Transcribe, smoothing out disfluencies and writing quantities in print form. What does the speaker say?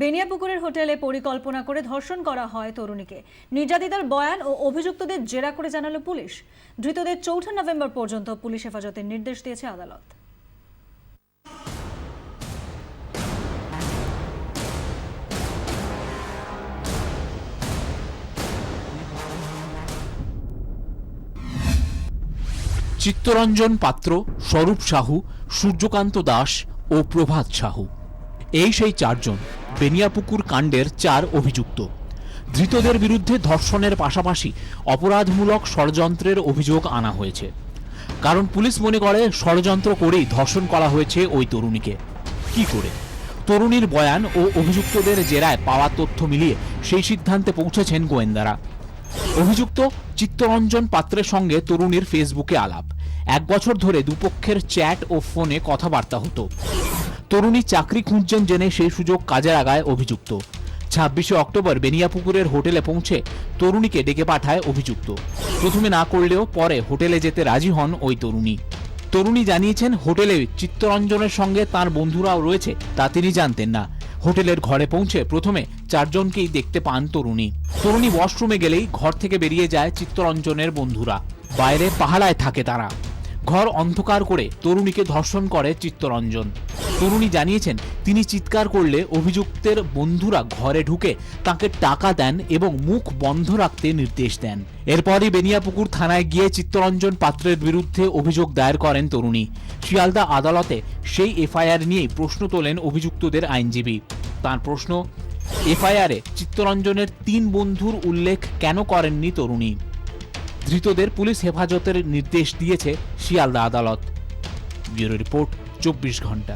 বেনিয়াপুকুরের হোটেলে পরিকল্পনা করে ধর্ষণ করা হয় তরুণীকে। নির্যাতিতার বয়ান ও অভিযুক্তদের জেরা করে জানালো পুলিশ। ধৃতদের 4 নভেম্বর পর্যন্ত পুলিশ হেফাজতের নির্দেশ দিয়েছে আদালত। চিত্তরঞ্জন পাত্র, স্বরূপ সাহু, সূর্যকান্ত দাস ও প্রভাত সাহু এই সেই চারজন বেনিয়াপুকুর কাণ্ডের 4 অভিযুক্ত। ধৃতদের বিরুদ্ধে ধর্ষণের পাশাপাশি অপরাধমূলক ষড়যন্ত্রের অভিযোগ আনা হয়েছে। কারণ পুলিশ মনে করে ষড়যন্ত্র করেই ধর্ষণ করা হয়েছে ওই তরুণীকে। কি করে? তরুণীর বয়ান ও অভিযুক্তদের জেরায় পাওয়া তথ্য মিলিয়ে সেই সিদ্ধান্তে পৌঁছেছেন গোয়েন্দারা। অভিযুক্ত চিত্তরঞ্জন পাত্রের সঙ্গে তরুণীর ফেসবুকে আলাপ। 1 বছর ধরে দুপক্ষের চ্যাট ও ফোনে কথাবার্তা হতো। তরুণী চাকরি খুঁজছেন জেনে সেই সুযোগ কাজে লাগায় অভিযুক্ত। 26শে অক্টোবর বেনিয়াপুকুরের হোটেলে পৌঁছে তরুণীকে ডেকে পাঠায় অভিযুক্ত। প্রথমে না করলেও পরে হোটেলে যেতে রাজি হন ওই তরুণী। তরুণী জানিয়েছেন হোটেলে চিত্তরঞ্জনের সঙ্গে তার বন্ধুরাও রয়েছে তা তিনি জানতেন না। হোটেলের ঘরে পৌঁছে প্রথমে 4 জনকেই দেখতে পান তরুণী। তরুণী ওয়াশরুমে গেলেই ঘর থেকে বেরিয়ে যায় চিত্তরঞ্জনের বন্ধুরা। বাইরে পাহারায় থাকে তারা। ঘর অন্ধকার করে তরুণীকে ধর্ষণ করে চিত্তরঞ্জন। তরুণী জানিয়েছেন তিনি চিৎকার করলে অভিযুক্তের বন্ধুরা ঘরে ঢুকে তাকে টাকা দেন এবং মুখ বন্ধ রাখতে নির্দেশ দেন। এরপরই বেনিয়াপুকুর থানায় গিয়ে চিত্তরঞ্জন পাত্রের বিরুদ্ধে অভিযোগ দায়ের করেন তরুণী। শিয়ালদা আদালতে সেই এফআইআর নিয়েই প্রশ্ন তোলেন অভিযুক্তদের আইনজীবী। তার প্রশ্ন, এফআইআরে চিত্তরঞ্জনের 3 বন্ধুর উল্লেখ কেন করেননি তরুণী? ধৃতদের পুলিশ হেফাজতের নির্দেশ দিয়েছে শিয়ালদা আদালত। ব্যুরো রিপোর্ট, 24 ঘন্টা।